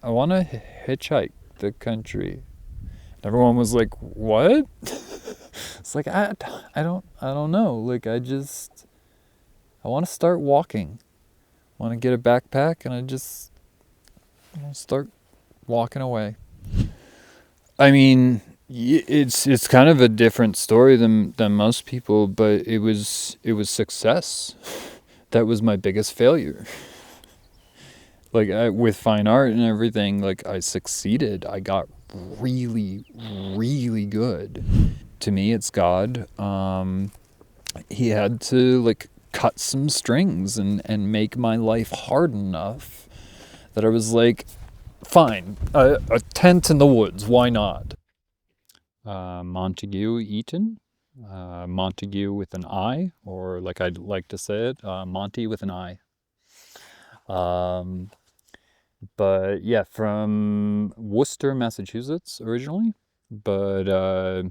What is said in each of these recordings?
I want to hitchhike the country. Everyone was like, what? It's like, I don't know. Like, I want to start walking. I want to get a backpack and I want to start walking away. I mean, it's kind of a different story than most people, but it was success. That was my biggest failure. Like with fine art and everything, like I succeeded. I got really, really good. To me, it's God. He had to like cut some strings and make my life hard enough that I was like, fine, a tent in the woods, why not? Montague Eaton, Montague with an I, or like I'd like to say it, Monty with an I. Um, but yeah, from Worcester, Massachusetts originally, but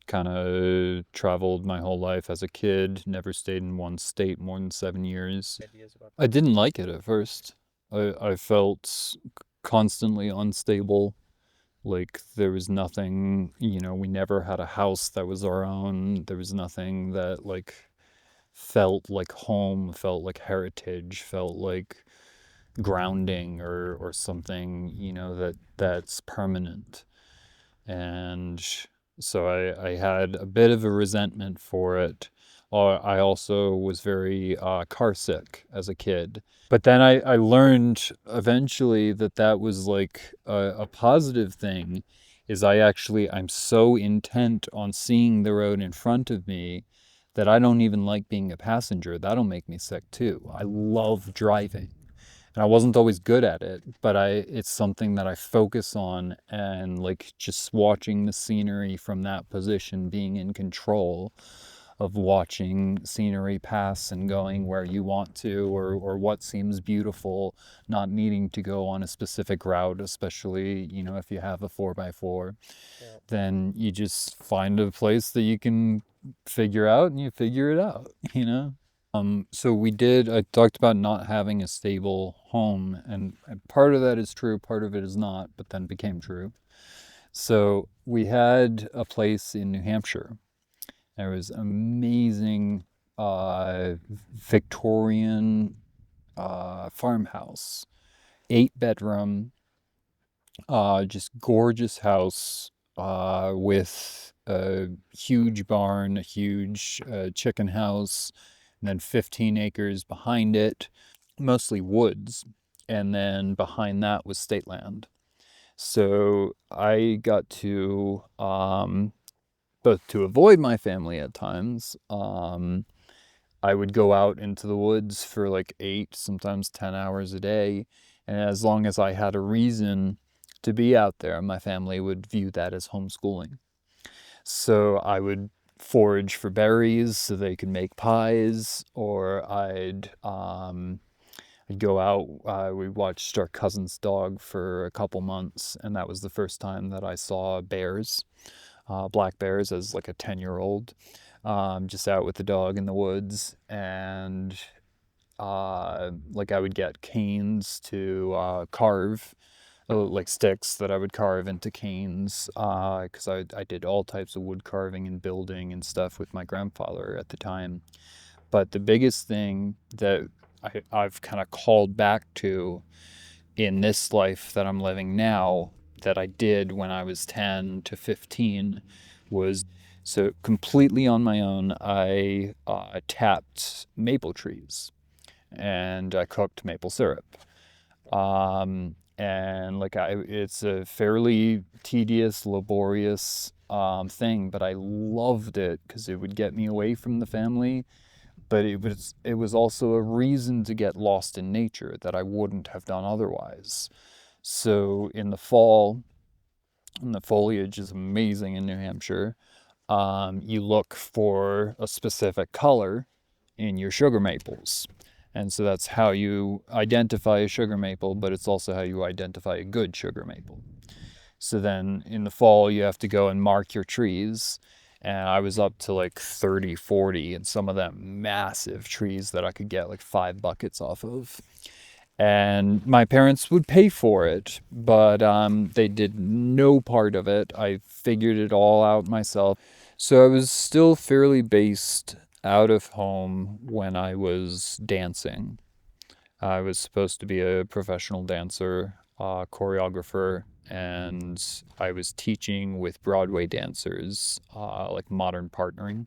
kind of traveled my whole life as a kid, never stayed in one state more than 7 years. I didn't like it at first. I felt constantly unstable. Like there was nothing, we never had a house that was our own. There was nothing that like felt like home, felt like heritage, felt like grounding or something, that's permanent. And so I had a bit of a resentment for it. I also was very car sick as a kid. But then I learned eventually that was like a positive thing is I'm so intent on seeing the road in front of me that I don't even like being a passenger. That'll make me sick too. I love driving. And I wasn't always good at it, but it's something that I focus on, and like just watching the scenery from that position, being in control of watching scenery pass and going where you want to, or what seems beautiful, not needing to go on a specific route, especially, if you have a 4x4, then you just find a place that you can figure out and you figure it out, you know? I talked about not having a stable home, and part of that is true, part of it is not, but then became true. So we had a place in New Hampshire. There was amazing Victorian farmhouse, 8 bedroom, just gorgeous house with a huge barn, a huge chicken house, and then 15 acres behind it, mostly woods. And then behind that was state land. So I got to, both to avoid my family at times, I would go out into the woods for like 8, sometimes 10 hours a day. And as long as I had a reason to be out there, my family would view that as homeschooling. So I would forage for berries so they could make pies, or I'd go out. We watched our cousin's dog for a couple months, and that was the first time that I saw bears, black bears, as like a 10-year-old, just out with the dog in the woods. And like I would get canes to carve, like sticks that I would carve into canes, because I did all types of wood carving and building and stuff with my grandfather at the time. But the biggest thing that I've kind of called back to in this life that I'm living now that I did when I was 10 to 15 was, so completely on my own, I tapped maple trees and I cooked maple syrup. And like it's a fairly tedious, laborious thing, but I loved it because it would get me away from the family. But it was also a reason to get lost in nature that I wouldn't have done otherwise. So in the fall, and the foliage is amazing in New Hampshire, you look for a specific color in your sugar maples. And so that's how you identify a sugar maple, but it's also how you identify a good sugar maple. So then in the fall, you have to go and mark your trees. And I was up to like 30, 40, and some of them massive trees that I could get like 5 buckets off of. And my parents would pay for it, but they did no part of it. I figured it all out myself. So I was still fairly based out of home when I was dancing. I was supposed to be a professional dancer, choreographer, and I was teaching with Broadway dancers, like modern partnering,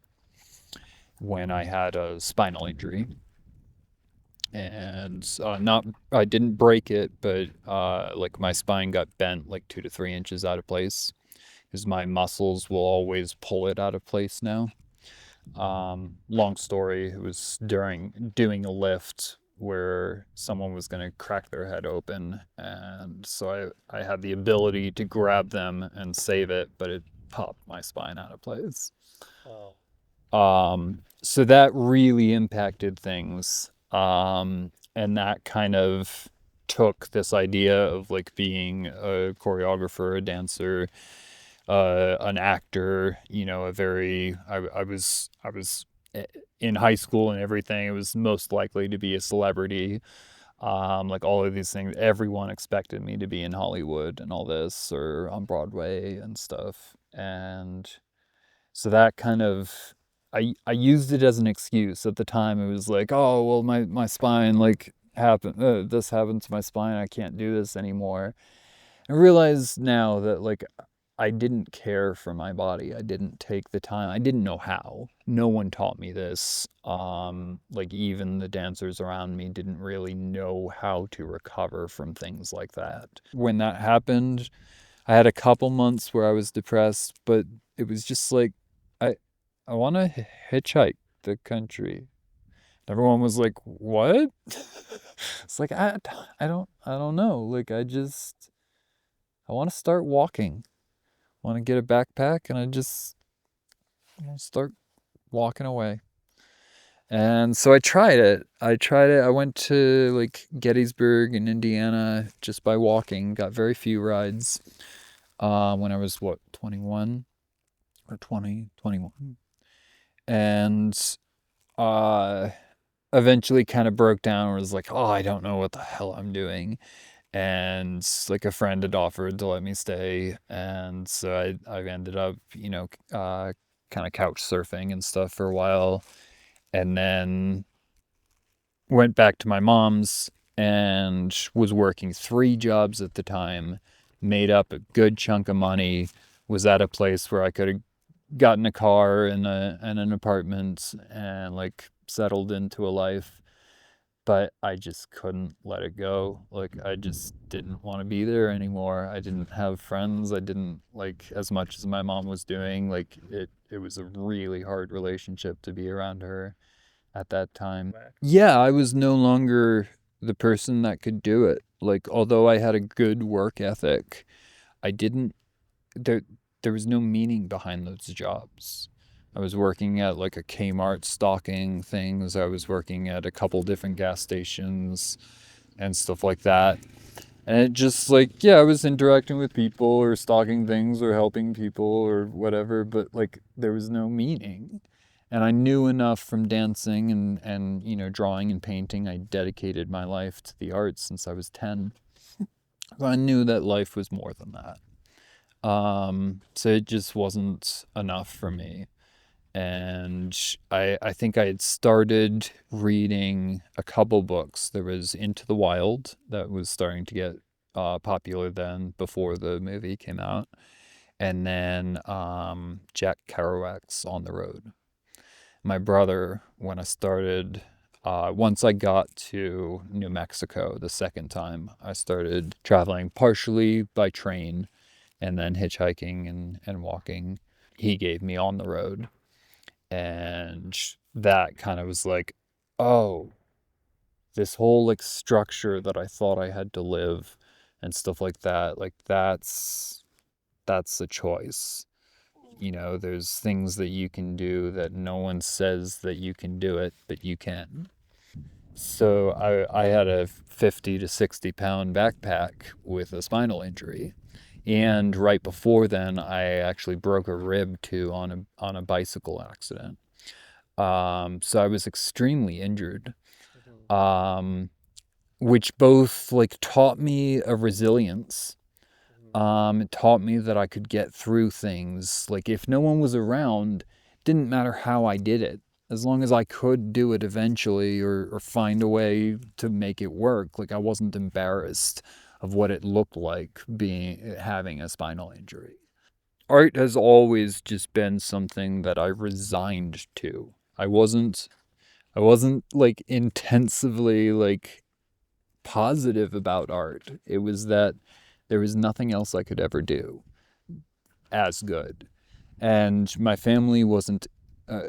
when I had a spinal injury. And not, I didn't break it, but like my spine got bent like 2 to 3 inches out of place because my muscles will always pull it out of place now. Long story, it was during doing a lift where someone was going to crack their head open. And so I had the ability to grab them and save it, but it popped my spine out of place. Oh, So that really impacted things. And that kind of took this idea of like being a choreographer, a dancer, an actor, a very I was in high school and everything. It was most likely to be a celebrity. Like all of these things, everyone expected me to be in Hollywood and all this or on Broadway and stuff. And so that kind of I used it as an excuse at the time. It was like, oh well, my spine like happened. This happened to my spine. I can't do this anymore. I realize now that like I didn't care for my body. I didn't take the time. I didn't know how. No one taught me this. Like even the dancers around me didn't really know how to recover from things like that. When that happened, I had a couple months where I was depressed, but it was just like I I want to hitchhike the country. Everyone was like, "What?" It's like I don't know. Like I want to start walking. I want to get a backpack and I want to start walking away. And so I tried it. I went to like Gettysburg in Indiana just by walking. Got very few rides. When I was what 21 or 20, 21, and uh, eventually kind of broke down and was like, oh, I don't know what the hell I'm doing. And like a friend had offered to let me stay, and so I ended up kind of couch surfing and stuff for a while, and then went back to my mom's and was working 3 jobs at the time, made up a good chunk of money, was at a place where I could have gotten a car and an apartment and like settled into a life, but I just couldn't let it go. Like I just didn't want to be there anymore. I didn't have friends. I didn't like as much as my mom was doing. Like it was a really hard relationship to be around her at that time. Yeah, I was no longer the person that could do it. Like although I had a good work ethic, I didn't there there was no meaning behind those jobs. I was working at like a Kmart stocking things. I was working at a couple different gas stations and stuff like that. And it just like, yeah, I was interacting with people or stocking things or helping people or whatever, but like there was no meaning. And I knew enough from dancing and drawing and painting. I dedicated my life to the arts since I was 10. So I knew that life was more than that. So it just wasn't enough for me. And I think I had started reading a couple books. There was Into the Wild that was starting to get popular then before the movie came out. And then Jack Kerouac's On the Road. My brother, when I started, once I got to New Mexico the second time, I started traveling partially by train and then hitchhiking and walking. He gave me On the Road. And that kind of was like, oh, this whole like structure that I thought I had to live and stuff like that, like that's a choice. There's things that you can do that no one says that you can do it, but you can. So I had a 50 to 60 pound backpack with a spinal injury. And right before then, I actually broke a rib too on a bicycle accident. So I was extremely injured. mhm. Um, which both like taught me a resilience. Mhm. It taught me that I could get through things. Like if no one was around, didn't matter how I did it. As long as I could do it eventually or find a way to make it work, like I wasn't embarrassed of what it looked like being having a spinal injury. Art has always just been something that I resigned to. I wasn't like intensively like positive about art. It was that there was nothing else I could ever do as good. And my family wasn't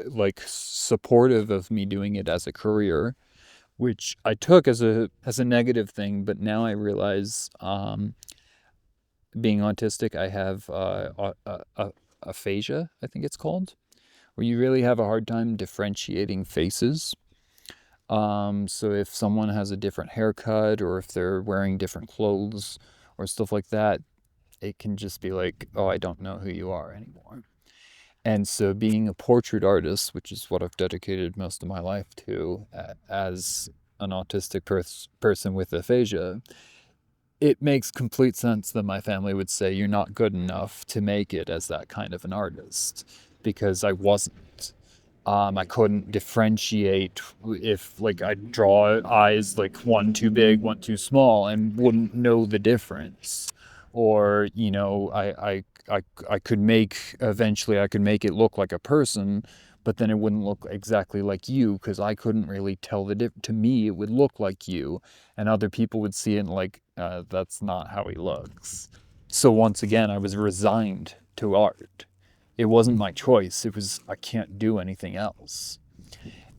like supportive of me doing it as a career, which I took as a negative thing. But now I realize, being autistic, I have aphasia, I think it's called, where you really have a hard time differentiating faces. So if someone has a different haircut or if they're wearing different clothes or stuff like that, it can just be like, oh, I don't know who you are anymore. And so being a portrait artist, which is what I've dedicated most of my life to, as an autistic person with aphasia, it makes complete sense that my family would say you're not good enough to make it as that kind of an artist because I wasn't. I couldn't differentiate if like I draw eyes like one too big, one too small, and wouldn't know the difference. Or I could make eventually I could make it look like a person, but then it wouldn't look exactly like you because I couldn't really tell the difference. To me, it would look like you, and other people would see it and like that's not how he looks. So once again, I was resigned to art. It wasn't my choice. It was I can't do anything else.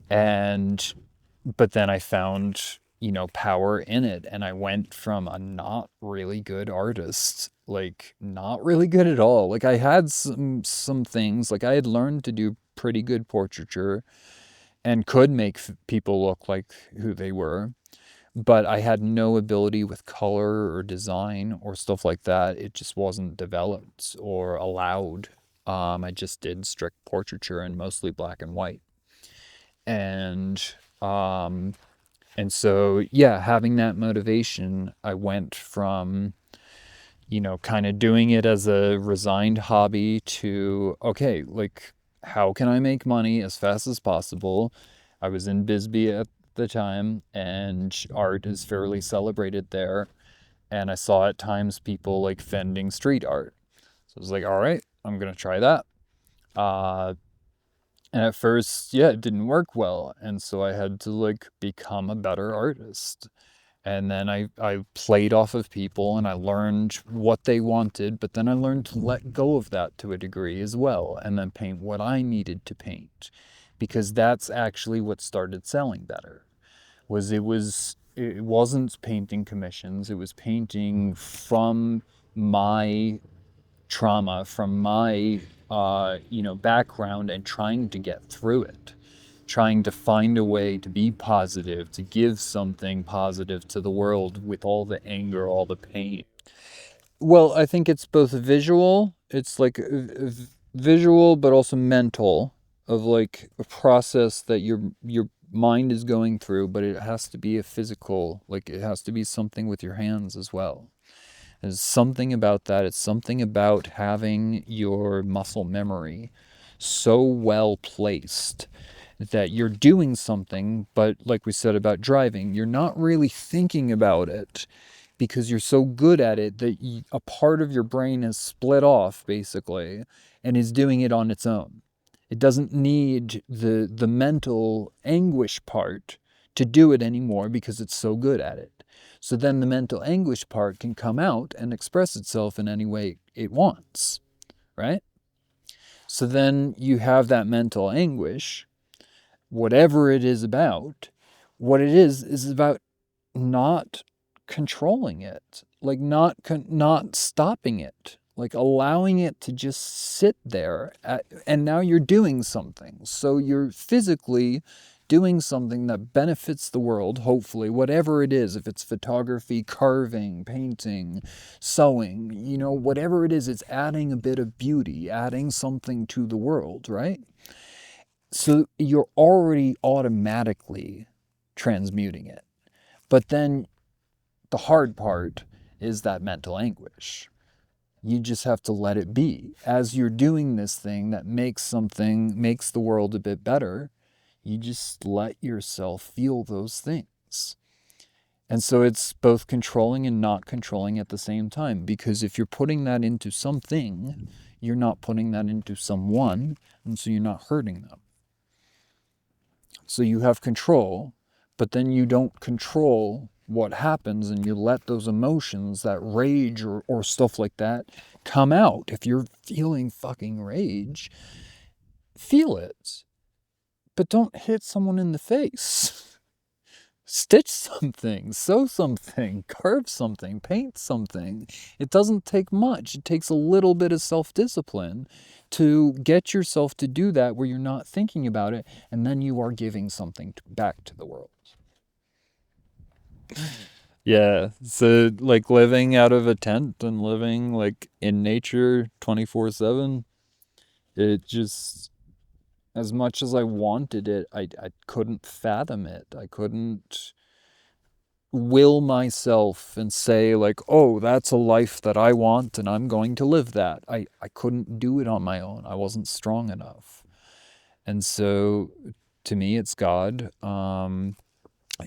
And but then I found, power in it and I went from a not really good artist, like not really good at all. Like I had some things, like I had learned to do pretty good portraiture and could make people look like who they were, but I had no ability with color or design or stuff like that. It just wasn't developed or allowed. I just did strict portraiture and mostly black and white. And um, and so yeah, having that motivation, I went from kind of doing it as a resigned hobby to okay, like how can I make money as fast as possible? I was in Bisbee at the time, and art is fairly celebrated there. And I saw at times people like vending street art. So I was like, all right, I'm gonna try that. Uh, and at first, yeah, it didn't work well, and so I had to like become a better artist. And then I played off of people and I learned what they wanted, but then I learned to let go of that to a degree as well, and then paint what I needed to paint, because that's actually what started selling better. It wasn't painting commissions, it was painting from my trauma, from my background, and trying to get through it, trying to find a way to be positive, to give something positive to the world with all the anger, all the pain. Well, I think it's both visual, it's like visual, but also mental, of like a process that your mind is going through, but it has to be a physical, like it has to be something with your hands as well. There's something about that. It's something about having your muscle memory so well placed that you're doing something, but like we said about driving, you're not really thinking about it because you're so good at it that a part of your brain is split off basically and is doing it on its own. It doesn't need the mental anguish part to do it anymore because it's so good at it. So then the mental anguish part can come out and express itself in any way it wants, right? So then you have that mental anguish, whatever it is about. What it is about not controlling it, like not stopping it, like allowing it to just sit there and now you're doing something. So you're physically doing something that benefits the world, hopefully, whatever it is. If it's photography, carving, painting, sewing, whatever it is, it's adding a bit of beauty, adding something to the world, right? So you're already automatically transmuting it. But then the hard part is that mental anguish. You just have to let it be. As you're doing this thing that makes the world a bit better, you just let yourself feel those things. And so it's both controlling and not controlling at the same time. Because if you're putting that into something, you're not putting that into someone, and so you're not hurting them. So you have control, but then you don't control what happens, and you let those emotions, that rage or stuff like that, come out. If you're feeling fucking rage, feel it, but don't hit someone in the face. Stitch something, sew something, carve something, paint something. It doesn't take much. It takes a little bit of self-discipline to get yourself to do that where you're not thinking about it, and then you are giving something back to the world. Yeah, so like living out of a tent and living like in nature 24/7, it just, as much as I wanted it, I couldn't fathom it. I couldn't will myself and say like, oh, that's a life that I want and I'm going to live that. I couldn't do it on my own. I wasn't strong enough. And so to me it's God.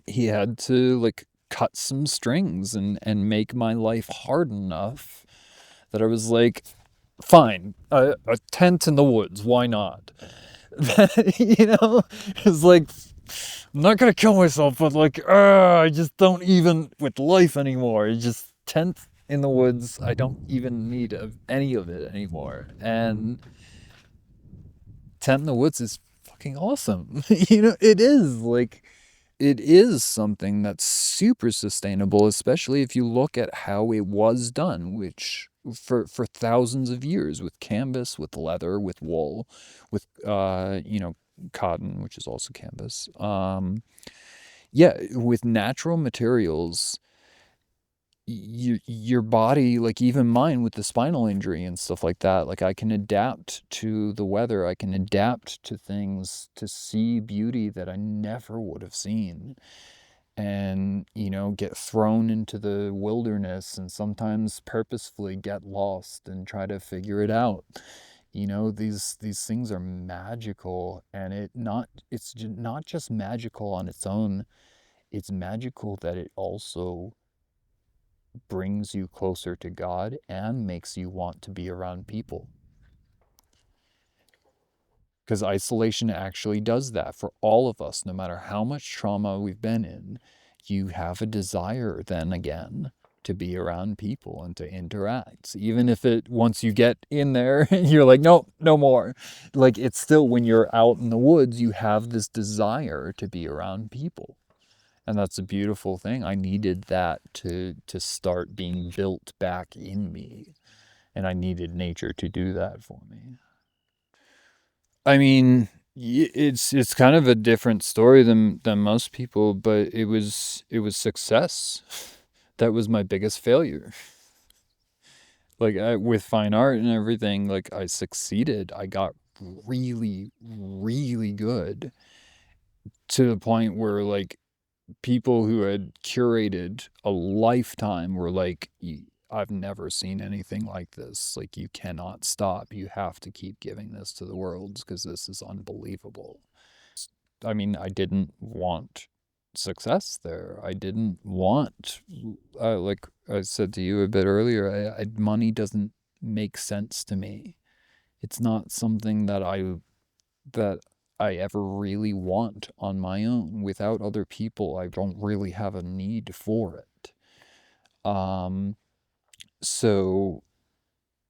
He had to like cut some strings and make my life hard enough that I was like, fine, a tent in the woods, why not? You know, it's like, I'm not gonna kill myself, but like, I just don't even with life anymore. It's just tent in the woods. I don't even need any of it anymore. And tent in the woods is fucking awesome. You know, it is like, it is something that's super sustainable, especially if you look at how it was done, which for thousands of years with canvas, with leather, with wool, with cotton, which is also canvas. Yeah, with natural materials, your body, like even mine with the spinal injury and stuff like that, like I can adapt to the weather, I can adapt to things to see beauty that I never would have seen, and get thrown into the wilderness and sometimes purposefully get lost and try to figure it out. These things are magical, and it's not just magical on its own. It's magical that it also brings you closer to God and makes you want to be around people. Because isolation actually does that for all of us, no matter how much trauma we've been in. You have a desire then again to be around people and to interact. Even if once you get in there, you're like, nope, no more. Like, it's still, when you're out in the woods, you have this desire to be around people. And that's a beautiful thing. I needed that to start being built back in me. And I needed nature to do that for me. I mean, it's kind of a different story than most people, but it was success. That was my biggest failure. Like with fine art and everything, like I succeeded. I got really, really good to the point where like people who had curated a lifetime were like, I've never seen anything like this. Like, you cannot stop. You have to keep giving this to the world because this is unbelievable. I mean, I didn't want success there. I didn't want, like I said to you a bit earlier, money doesn't make sense to me. It's not something that I ever really want on my own. Without other people, I don't really have a need for it. Um, so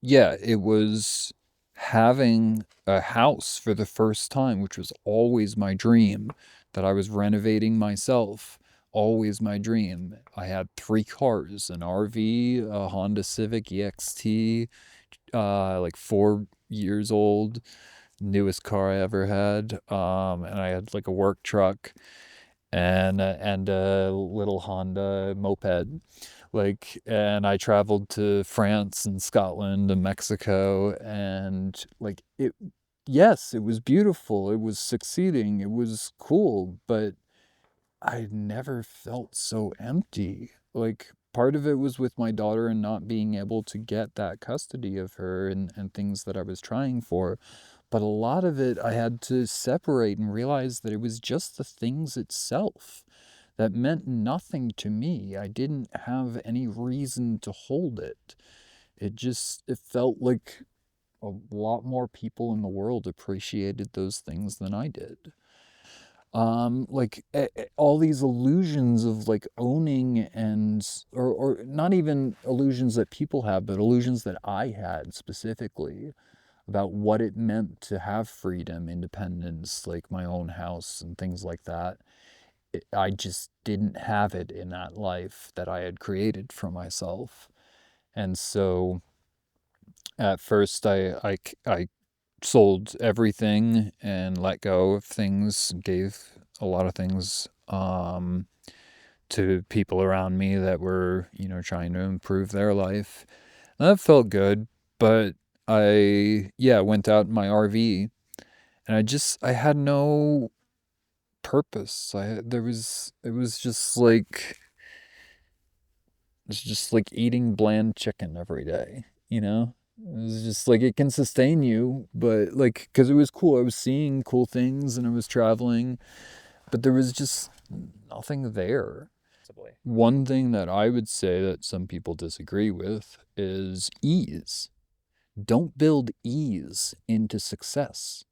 yeah, it was having a house for the first time, which was always my dream, that I was renovating myself. Always my dream. I had 3 cars, an RV, a Honda Civic EXT, like 4 years old, newest car I ever had. And I had like a work truck and a little Honda moped. Like, and I traveled to France and Scotland and Mexico, and like it, yes, it was beautiful. It was succeeding. It was cool, but I never felt so empty. Like, part of it was with my daughter and not being able to get that custody of her and things that I was trying for. But a lot of it I had to separate and realize that it was just the things itself that meant nothing to me. I didn't have any reason to hold it. It felt like a lot more people in the world appreciated those things than I did. Like all these illusions of like owning and or not even illusions that people have, but illusions that I had specifically about what it meant to have freedom, independence, like my own house and things like that. I just didn't have it in that life that I had created for myself. And so at first I sold everything and let go of things, gave a lot of things to people around me that were, trying to improve their life. And that felt good, but I went out in my RV and I had no purpose. It was just like it's just like eating bland chicken every day, you know? It was just like it can sustain you, but like, because it was cool. I was seeing cool things and I was traveling, but there was just nothing there. One thing that I would say that some people disagree with is ease. Don't build ease into success.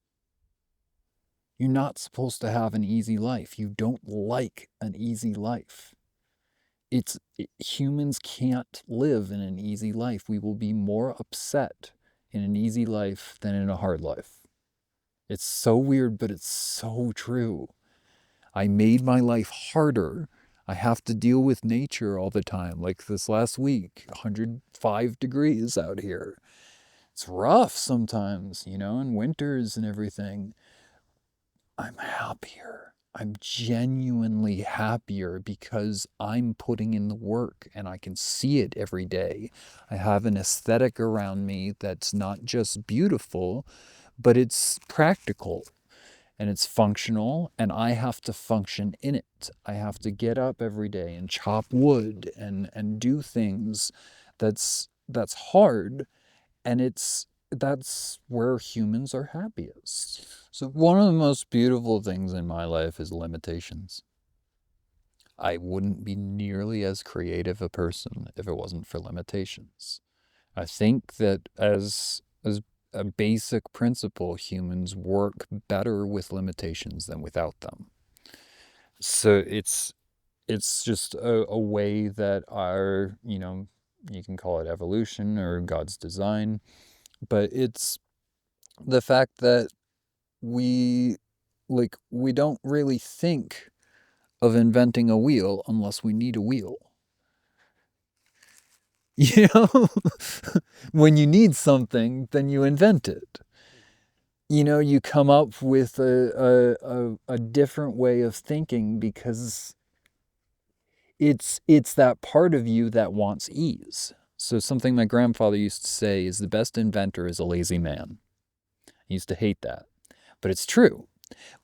You're not supposed to have an easy life. You don't like an easy life. Humans can't live in an easy life. We will be more upset in an easy life than in a hard life. It's so weird, but it's so true. I made my life harder. I have to deal with nature all the time. Like this last week, 105 degrees out here. It's rough sometimes, in winters and everything. I'm happier. I'm genuinely happier because I'm putting in the work and I can see it every day. I have an aesthetic around me that's not just beautiful, but it's practical and it's functional, and I have to function in it. I have to get up every day and chop wood and do things that's hard, and that's where humans are happiest. So one of the most beautiful things in my life is limitations. I wouldn't be nearly as creative a person if it wasn't for limitations. I think that as a basic principle, humans work better with limitations than without them. So it's just a way that our, you can call it evolution or God's design, but it's the fact that we we don't really think of inventing a wheel unless we need a wheel. You know, when you need something, then you invent it. You come up with a different way of thinking because it's that part of you that wants ease. So something my grandfather used to say is the best inventor is a lazy man. He used to hate that, but it's true.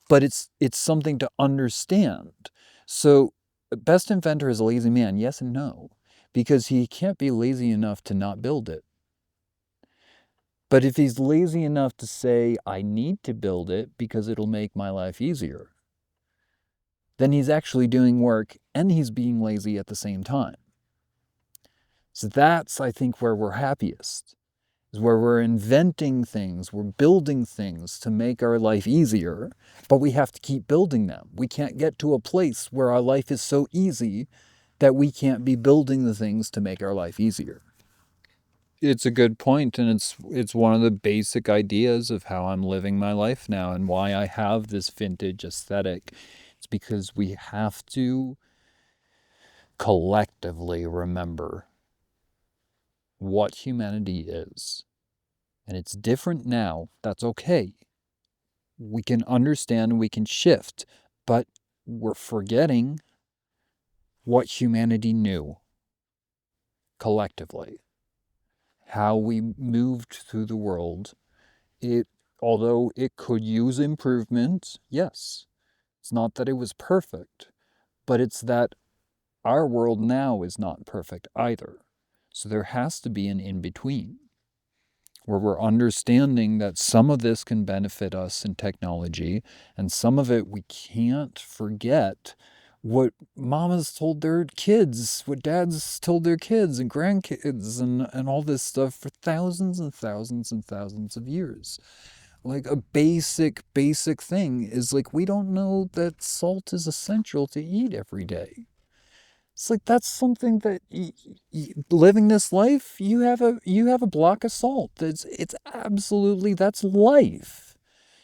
But it's something to understand. So best inventor is a lazy man, yes and no, because he can't be lazy enough to not build it. But if he's lazy enough to say, I need to build it because it'll make my life easier, then he's actually doing work and he's being lazy at the same time. So that's, I think, where we're happiest, is where we're inventing things, we're building things to make our life easier, but we have to keep building them. We can't get to a place where our life is so easy that we can't be building the things to make our life easier. It's a good point, and it's one of the basic ideas of how I'm living my life now and why I have this vintage aesthetic. It's because we have to collectively remember what humanity is. And it's different now. That's okay. We can understand, we can shift, but we're forgetting what humanity knew collectively. How we moved through the world. Although it could use improvement, yes. It's not that it was perfect, but it's that our world now is not perfect either. So there has to be an in between where we're understanding that some of this can benefit us in technology, and some of it we can't forget what mamas told their kids, what dads told their kids and grandkids, and all this stuff for thousands and thousands and thousands of years. Like a basic thing is like we don't know that salt is essential to eat every day. It's like that's something that living this life, you have a block of salt. It's absolutely that's life.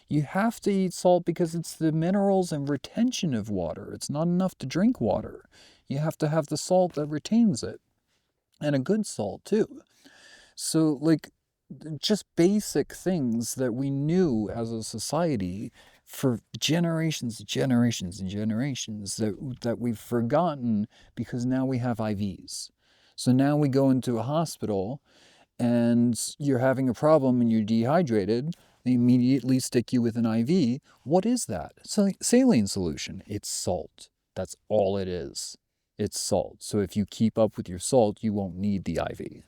You have to eat salt because it's the minerals and retention of water. It's not enough to drink water. You have to have the salt that retains it, and a good salt too. So like just basic things that we knew as a society for generations and generations and generations that we've forgotten because now we have IVs. So now we go into a hospital and you're having a problem and you're dehydrated, they immediately stick you with an IV. What is that? It's a saline solution. It's salt. That's all it is. It's salt. So if you keep up with your salt, you won't need the IV.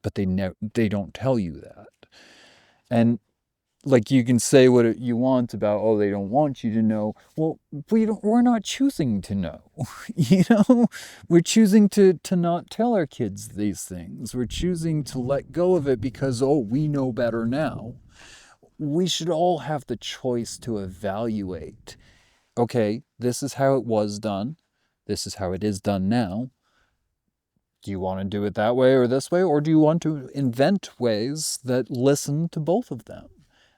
But they don't tell you that. And like you can say what you want about, oh, they don't want you to know. Well, we're not choosing to know. We're choosing to not tell our kids these things. We're choosing to let go of it because, oh, we know better now. We should all have the choice to evaluate, okay, this is how it was done, this is how it is done now. Do you want to do it that way or this way? Or do you want to invent ways that listen to both of them?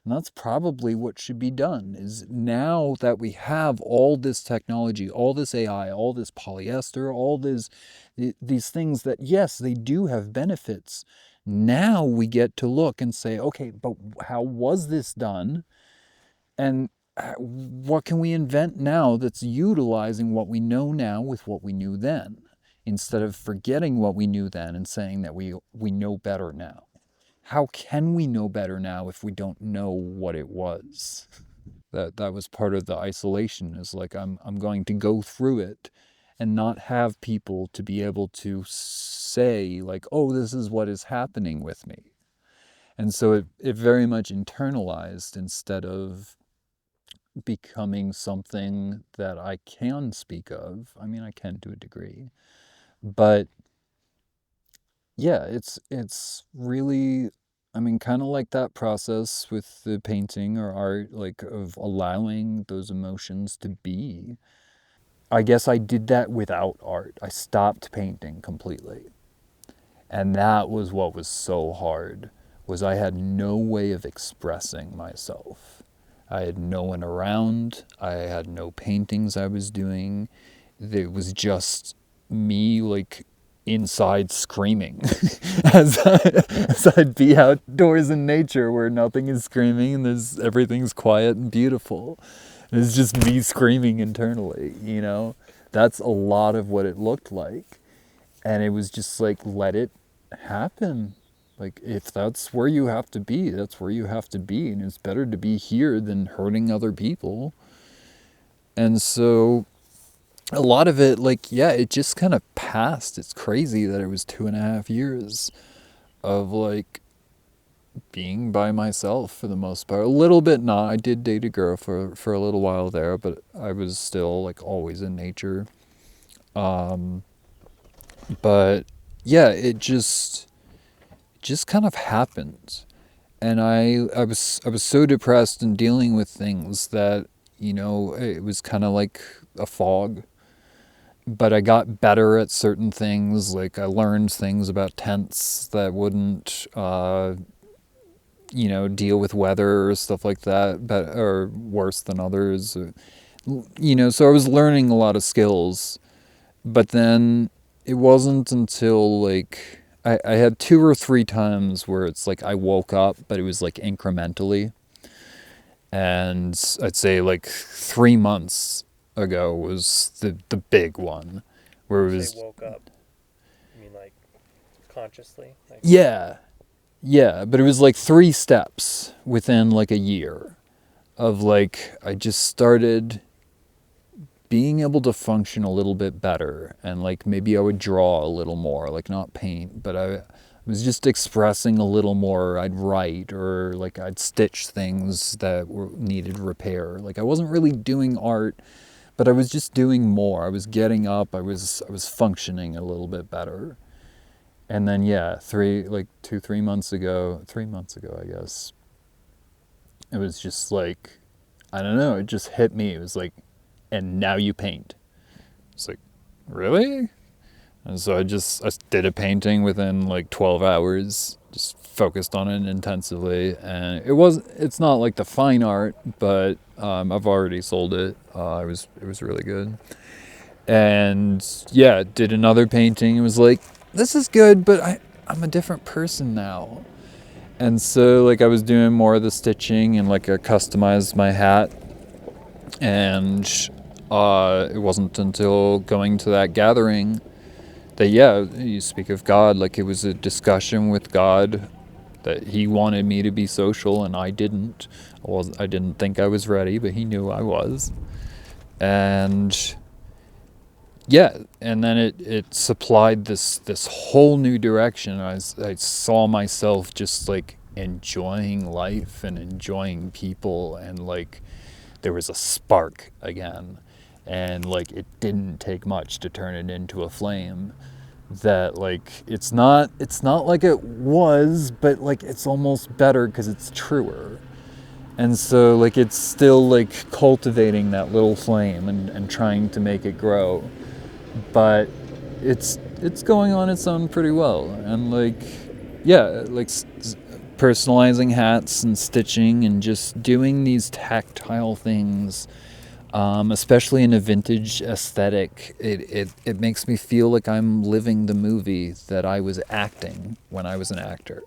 And that's probably what should be done is now that we have all this technology, all this AI, all this polyester, all these things that, yes, they do have benefits. Now we get to look and say, okay, but how was this done? And what can we invent now that's utilizing what we know now with what we knew then? Instead of forgetting what we knew then and saying that we know better now. How can we know better now if we don't know what it was? That was part of the isolation is like I'm going to go through it and not have people to be able to say like, oh, this is what is happening with me. And so it very much internalized instead of becoming something that I can speak of. I mean, I can to a degree. But yeah, it's really, I mean, kind of like that process with the painting or art, like of allowing those emotions to be. I guess I did that without art. I stopped painting completely. And that was what was so hard was I had no way of expressing myself. I had no one around. I had no paintings I was doing. It was just me like inside screaming as I'd be outdoors in nature where nothing is screaming and everything's quiet and beautiful. It's just me screaming internally. That's a lot of what it looked like. And it was just like, let it happen. Like, if that's where you have to be, that's where you have to be. And it's better to be here than hurting other people. And so a lot of it, like, yeah, it just kind of passed. It's crazy that it was 2.5 years of like being by myself for the most part. A little bit not. I did date a girl for a little while there, but I was still like always in nature. Um, but yeah, it just kind of happened. And I was so depressed and dealing with things that, it was kind of like a fog. But I got better at certain things. Like I learned things about tents that wouldn't, deal with weather or stuff like that, but or worse than others. So I was learning a lot of skills. But then it wasn't until like I had 2 or 3 times where it's like I woke up, but it was like incrementally. And I'd say like 3 months ago was the big one where it You say was woke up. You mean like consciously? Like yeah, yeah, but it was like 3 steps within like a year of like I just started being able to function a little bit better, and like maybe I would draw a little more, like not paint, but I was just expressing a little more. I'd write, or like I'd stitch things that needed repair. Like I wasn't really doing art, but I was just doing more. I was getting up. I was functioning a little bit better. And then yeah, 3 months ago, 3 months ago, I guess, it was just like, I don't know, it just hit me. It was like, and now you paint. It's like, really? And so I did a painting within like 12 hours, just focused on it intensively. And it's not like the fine art, but I've already sold it. It was really good. And yeah, did another painting. It was like, this is good, but I'm a different person now. And so like I was doing more of the stitching, and like I customized my hat. And it wasn't until going to that gathering that, yeah, you speak of God, like it was a discussion with God that he wanted me to be social and I didn't. I didn't think I was ready, but he knew I was. And yeah, and then it supplied this whole new direction. I saw myself just like enjoying life and enjoying people, and like there was a spark again, and like it didn't take much to turn it into a flame. That like it's not like it was, but like it's almost better because it's truer. And so like it's still like cultivating that little flame, and trying to make it grow, but it's going on its own pretty well. And like yeah, like personalizing hats and stitching and just doing these tactile things, especially in a vintage aesthetic, it makes me feel like I'm living the movie that I was acting when I was an actor.